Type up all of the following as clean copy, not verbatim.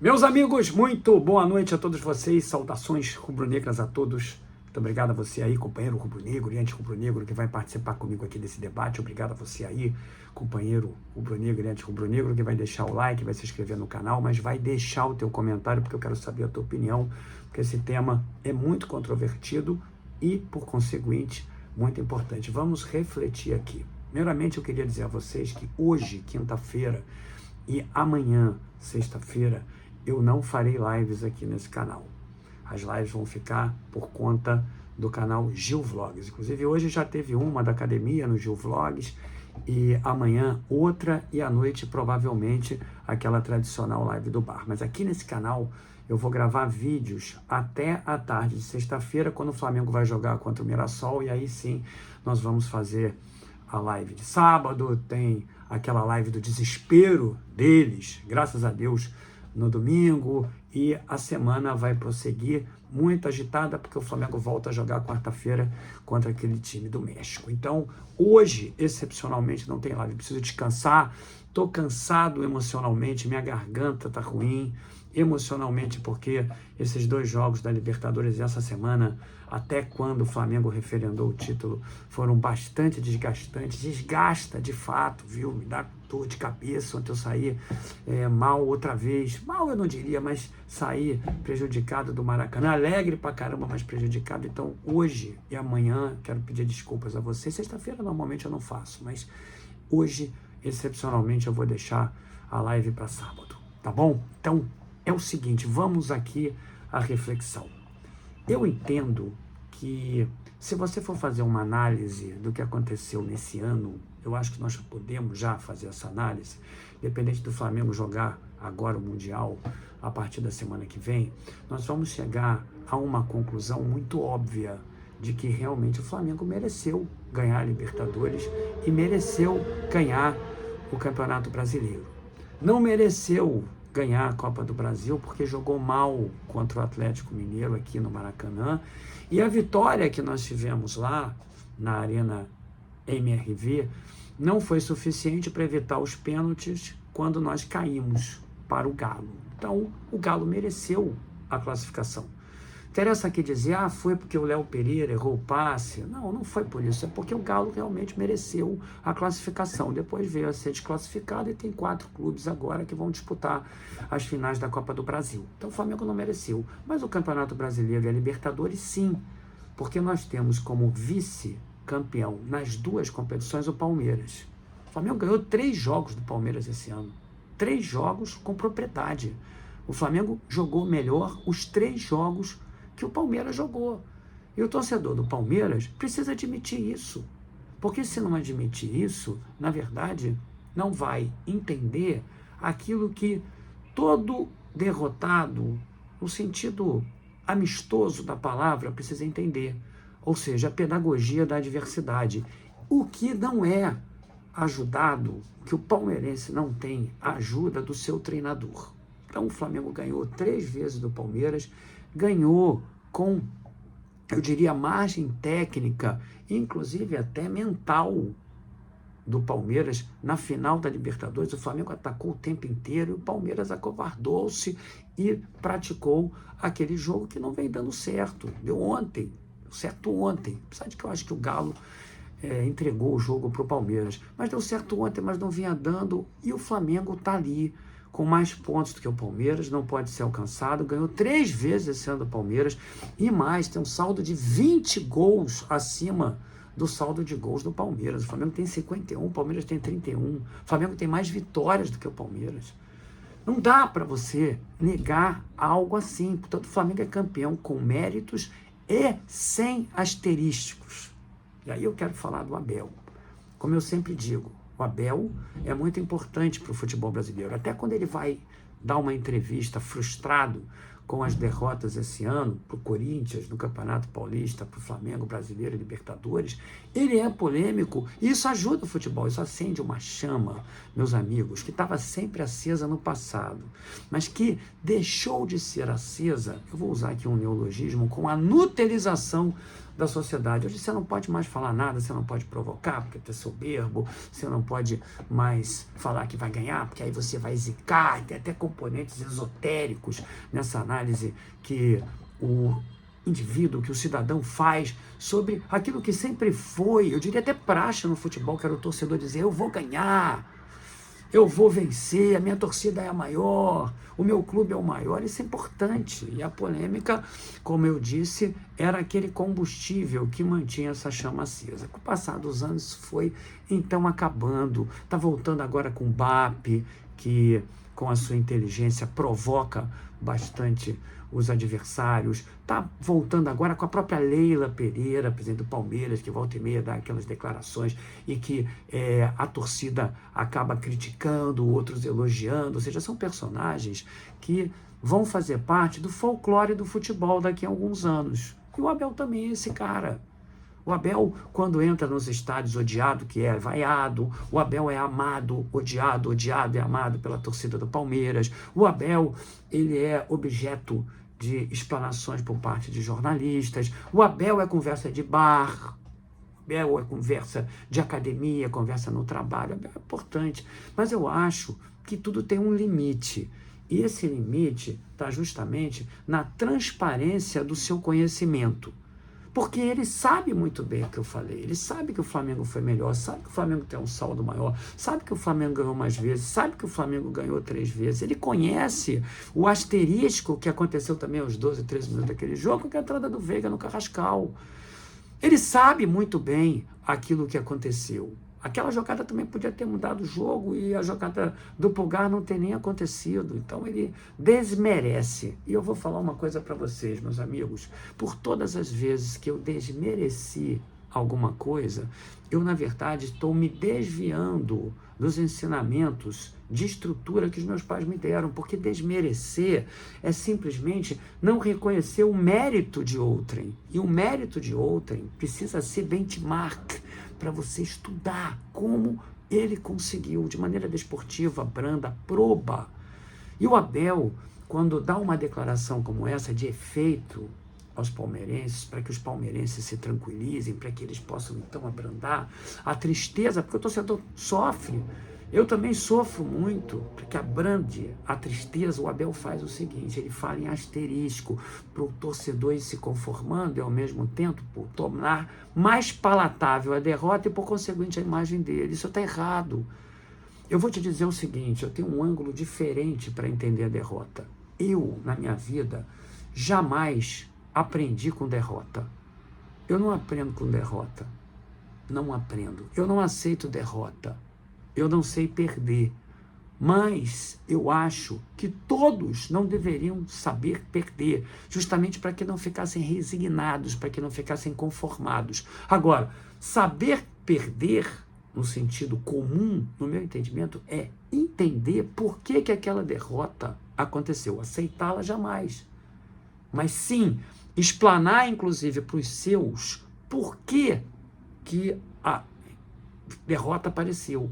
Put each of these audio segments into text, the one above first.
Meus amigos, muito boa noite a todos vocês, saudações rubro-negras a todos. Muito obrigado a você aí, companheiro rubro-negro e anti-rubro-negro que vai participar comigo aqui desse debate. Obrigado a você aí, companheiro rubro-negro e anti-rubro-negro que vai deixar o like, vai se inscrever no canal, mas vai deixar o teu comentário porque eu quero saber a tua opinião, porque esse tema é muito controvertido e, por conseguinte, muito importante. Vamos refletir aqui. Primeiramente, eu queria dizer a vocês que hoje, quinta-feira, e amanhã, sexta-feira, eu não farei lives aqui nesse canal. As lives vão ficar por conta do canal Gil Vlogs. Inclusive, hoje já teve uma da academia no Gil Vlogs, e amanhã outra, e à noite, provavelmente, aquela tradicional live do bar. Mas aqui nesse canal, eu vou gravar vídeos até a tarde de sexta-feira, quando o Flamengo vai jogar contra o Mirassol, e aí sim, nós vamos fazer a live de sábado, tem aquela live do desespero deles, graças a Deus, no domingo, e a semana vai prosseguir muito agitada, porque o Flamengo volta a jogar quarta-feira contra aquele time do México. Então, hoje, excepcionalmente, não tem live, preciso descansar, estou cansado emocionalmente, minha garganta está ruim, emocionalmente, porque esses dois jogos da Libertadores essa semana, até quando o Flamengo referendou o título, foram bastante desgastantes, desgasta de fato, viu? Me dá dor de cabeça. Ontem eu saí mal outra vez, mal eu não diria, mas saí prejudicado do Maracanã, alegre pra caramba, mas prejudicado. Então hoje e amanhã, quero pedir desculpas a vocês, sexta-feira normalmente eu não faço, mas hoje, excepcionalmente, eu vou deixar a live para sábado, tá bom? Então, é o seguinte, vamos aqui à reflexão. Eu entendo que, se você for fazer uma análise do que aconteceu nesse ano, eu acho que nós podemos já fazer essa análise, independente do Flamengo jogar agora o Mundial, a partir da semana que vem, nós vamos chegar a uma conclusão muito óbvia de que realmente o Flamengo mereceu ganhar a Libertadores e mereceu ganhar o Campeonato Brasileiro. Não mereceu ganhar a Copa do Brasil porque jogou mal contra o Atlético Mineiro aqui no Maracanã, e a vitória que nós tivemos lá na Arena MRV não foi suficiente para evitar os pênaltis quando nós caímos para o Galo. Então o Galo mereceu a classificação. Interessa aqui dizer, foi porque o Léo Pereira errou o passe. Não, não foi por isso. É porque o Galo realmente mereceu a classificação. Depois veio a ser desclassificado e tem 4 clubes agora que vão disputar as finais da Copa do Brasil. Então o Flamengo não mereceu. Mas o Campeonato Brasileiro e a Libertadores, sim. Porque nós temos como vice-campeão nas duas competições o Palmeiras. O Flamengo ganhou 3 jogos do Palmeiras esse ano. 3 jogos com propriedade. O Flamengo jogou melhor os 3 jogos que o Palmeiras jogou. E o torcedor do Palmeiras precisa admitir isso. Porque se não admitir isso, na verdade, não vai entender aquilo que todo derrotado, no sentido amistoso da palavra, precisa entender. Ou seja, a pedagogia da adversidade. O que não é ajudado, que o palmeirense não tem a ajuda do seu treinador. Então o Flamengo ganhou 3 vezes do Palmeiras, ganhou com, eu diria, margem técnica, inclusive até mental, do Palmeiras na final da Libertadores. O Flamengo atacou o tempo inteiro e o Palmeiras acovardou-se e praticou aquele jogo que não vem dando certo. Deu certo ontem, apesar de que eu acho que o Galo entregou o jogo para o Palmeiras, mas deu certo ontem, mas não vinha dando, e o Flamengo está ali com mais pontos do que o Palmeiras, não pode ser alcançado, ganhou 3 vezes esse ano do Palmeiras, e mais, tem um saldo de 20 gols acima do saldo de gols do Palmeiras. O Flamengo tem 51, o Palmeiras tem 31, o Flamengo tem mais vitórias do que o Palmeiras. Não dá para você negar algo assim. Portanto, o Flamengo é campeão com méritos e sem asterísticos. E aí eu quero falar do Abel. Como eu sempre digo, o Abel é muito importante para o futebol brasileiro. Até quando ele vai dar uma entrevista frustrado com as derrotas esse ano para o Corinthians no Campeonato Paulista, para o Flamengo, Brasileiro e Libertadores, ele é polêmico e isso ajuda o futebol, isso acende uma chama, meus amigos, que estava sempre acesa no passado, mas que deixou de ser acesa, eu vou usar aqui um neologismo, com a nutelização da sociedade. Hoje você não pode mais falar nada, você não pode provocar, porque tu é soberbo, você não pode mais falar que vai ganhar, porque aí você vai zicar, tem até componentes esotéricos nessa análise que o indivíduo, que o cidadão faz sobre aquilo que sempre foi, eu diria até praxe no futebol, que era o torcedor dizer, eu vou ganhar, eu vou vencer, a minha torcida é a maior, o meu clube é o maior, isso é importante. E a polêmica, como eu disse, era aquele combustível que mantinha essa chama acesa. Com o passar dos anos foi então acabando, está voltando agora com o BAP, que com a sua inteligência provoca bastante os adversários, está voltando agora com a própria Leila Pereira, presidente do Palmeiras, que volta e meia dá aquelas declarações e que a torcida acaba criticando, outros elogiando, ou seja, são personagens que vão fazer parte do folclore do futebol daqui a alguns anos. E o Abel também é esse cara. O Abel, quando entra nos estádios odiado, que é vaiado, o Abel é amado, odiado e amado pela torcida do Palmeiras. O Abel, ele é objeto de explanações por parte de jornalistas. O Abel é conversa de bar, o Abel é conversa de academia, conversa no trabalho. O Abel é importante, mas eu acho que tudo tem um limite. E esse limite está justamente na transparência do seu conhecimento. Porque ele sabe muito bem o que eu falei, ele sabe que o Flamengo foi melhor, sabe que o Flamengo tem um saldo maior, sabe que o Flamengo ganhou mais vezes, sabe que o Flamengo ganhou 3 vezes, ele conhece o asterisco que aconteceu também aos 12, 13 minutos daquele jogo, que é a entrada do Veiga no Carrascal. Ele sabe muito bem aquilo que aconteceu. Aquela jogada também podia ter mudado o jogo e a jogada do Pulgar não ter nem acontecido. Então ele desmerece. E eu vou falar uma coisa para vocês, meus amigos. Por todas as vezes que eu desmereci alguma coisa, eu, na verdade, estou me desviando dos ensinamentos de estrutura que os meus pais me deram, porque desmerecer é simplesmente não reconhecer o mérito de outrem. E o mérito de outrem precisa ser benchmark, para você estudar como ele conseguiu, de maneira desportiva, branda, proba. E o Abel, quando dá uma declaração como essa, de efeito aos palmeirenses, para que os palmeirenses se tranquilizem, para que eles possam então abrandar a tristeza, porque o torcedor sofre, eu também sofro muito, para que abrande a tristeza. O Abel faz o seguinte, ele fala em asterisco, para o torcedor ir se conformando e ao mesmo tempo por tornar mais palatável a derrota e por conseguinte a imagem dele. Isso está errado. Eu vou te dizer o seguinte, eu tenho um ângulo diferente para entender a derrota. Eu, na minha vida, jamais aprendi com derrota. Eu não aprendo com derrota. Não aprendo. Eu não aceito derrota. Eu não sei perder. Mas eu acho que todos não deveriam saber perder, justamente para que não ficassem resignados, para que não ficassem conformados. Agora, saber perder, no sentido comum, no meu entendimento, é entender por que aquela derrota aconteceu. Aceitá-la jamais. Mas sim, explanar, inclusive, para os seus por que a derrota apareceu.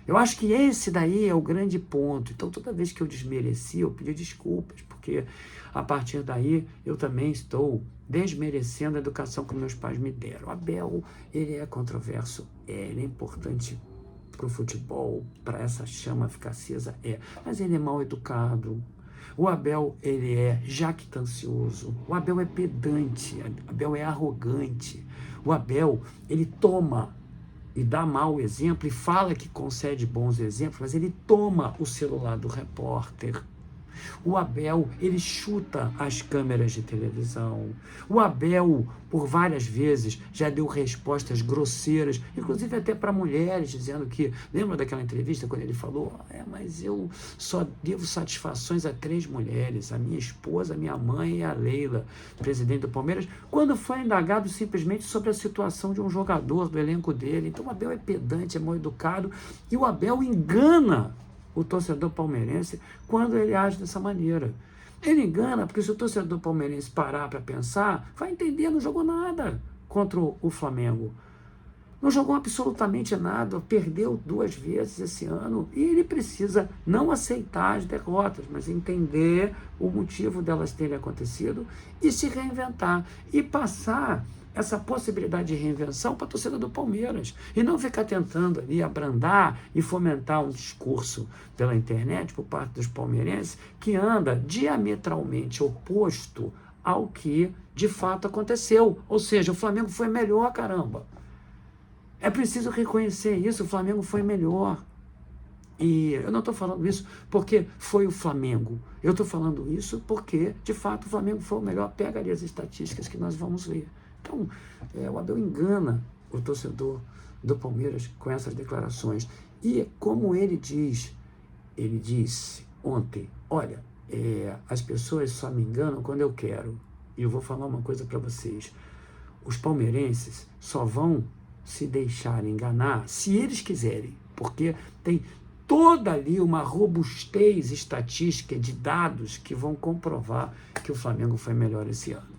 Eu acho que esse daí é o grande ponto. Então, toda vez que eu desmereci, eu pedi desculpas, porque a partir daí eu também estou desmerecendo a educação que meus pais me deram. O Abel, ele é controverso, ele é importante para o futebol, para essa chama ficar acesa, mas ele é mal educado. O Abel, ele é jactancioso, o Abel é pedante, o Abel é arrogante, o Abel, ele toma e dá mau exemplo e fala que concede bons exemplos, mas ele toma o celular do repórter. O Abel, ele chuta as câmeras de televisão. O Abel, por várias vezes, já deu respostas grosseiras, inclusive até para mulheres, dizendo que, lembra daquela entrevista quando ele falou, mas eu só devo satisfações a 3 mulheres, a minha esposa, a minha mãe e a Leila, presidente do Palmeiras, quando foi indagado simplesmente sobre a situação de um jogador do elenco dele. Então o Abel é pedante, é mal educado, e o Abel engana o torcedor palmeirense quando ele age dessa maneira. Ele engana, porque se o torcedor palmeirense parar para pensar, vai entender, não jogou nada contra o Flamengo. Não jogou absolutamente nada, perdeu 2 vezes esse ano e ele precisa não aceitar as derrotas, mas entender o motivo delas terem acontecido e se reinventar e passar essa possibilidade de reinvenção para a torcida do Palmeiras e não ficar tentando ali abrandar e fomentar um discurso pela internet por parte dos palmeirenses que anda diametralmente oposto ao que de fato aconteceu. Ou seja, o Flamengo foi melhor, caramba. É preciso reconhecer isso, o Flamengo foi melhor. E eu não estou falando isso porque foi o Flamengo. Eu estou falando isso porque, de fato, o Flamengo foi o melhor. Pega ali as estatísticas que nós vamos ver. Então, o Abel engana o torcedor do Palmeiras com essas declarações. E como ele disse ontem, olha, as pessoas só me enganam quando eu quero. E eu vou falar uma coisa para vocês. Os palmeirenses só vão se deixar enganar se eles quiserem, porque tem toda ali uma robustez estatística de dados que vão comprovar que o Flamengo foi melhor esse ano.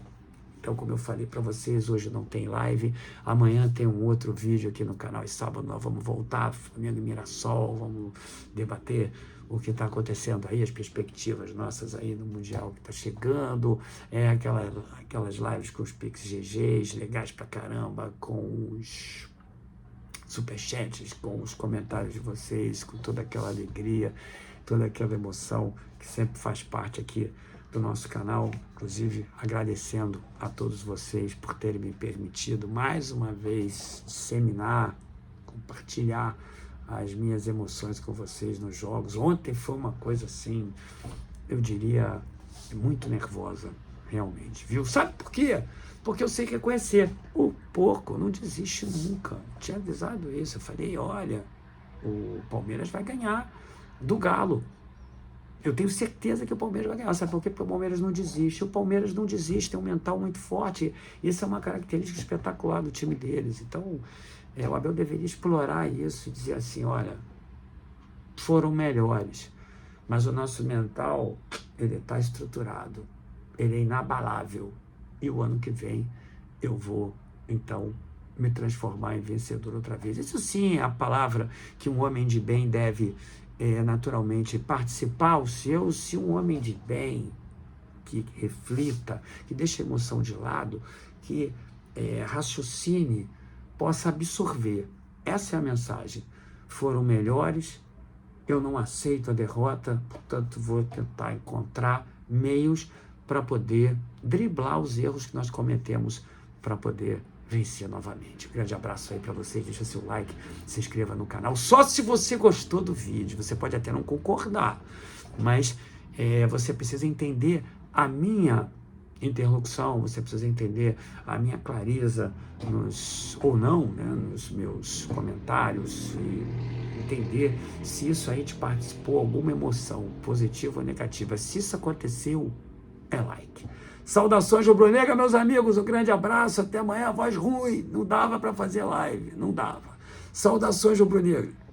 Então, como eu falei para vocês, hoje não tem live, amanhã tem um outro vídeo aqui no canal e sábado nós vamos voltar, Flamengo e Mirassol, vamos debater o que está acontecendo aí, as perspectivas nossas aí no Mundial que está chegando, aquelas lives com os Pix GGs, legais pra caramba, com os superchats, com os comentários de vocês, com toda aquela alegria, toda aquela emoção que sempre faz parte aqui do nosso canal, inclusive agradecendo a todos vocês por terem me permitido mais uma vez disseminar, compartilhar as minhas emoções com vocês nos jogos. Ontem foi uma coisa assim, eu diria, muito nervosa, realmente, viu? Sabe por quê? Porque eu sei reconhecer. O porco não desiste nunca. Eu tinha avisado isso. Eu falei, olha, o Palmeiras vai ganhar do Galo. Eu tenho certeza que o Palmeiras vai ganhar. Sabe por quê? Porque o Palmeiras não desiste. O Palmeiras não desiste, tem um mental muito forte. Isso é uma característica espetacular do time deles. Então, o Abel deveria explorar isso e dizer assim, olha, foram melhores, mas o nosso mental, ele está estruturado, ele é inabalável. E o ano que vem eu vou, então, me transformar em vencedor outra vez. Isso sim é a palavra que um homem de bem deve naturalmente participar. Se um homem de bem que reflita, que deixe a emoção de lado, que raciocine, possa absorver. Essa é a mensagem. Foram melhores, eu não aceito a derrota, portanto vou tentar encontrar meios para poder driblar os erros que nós cometemos para poder vencer novamente. Um grande abraço aí para vocês, deixa seu like, se inscreva no canal, só se você gostou do vídeo. Você pode até não concordar, mas você precisa entender a minha interlocução, você precisa entender a minha clareza nos meus comentários e entender se isso aí te participou alguma emoção, positiva ou negativa. Se isso aconteceu, é like. Saudações rubro-negra, meus amigos, um grande abraço, até amanhã. Voz ruim, não dava para fazer live, não dava. Saudações rubro-negra.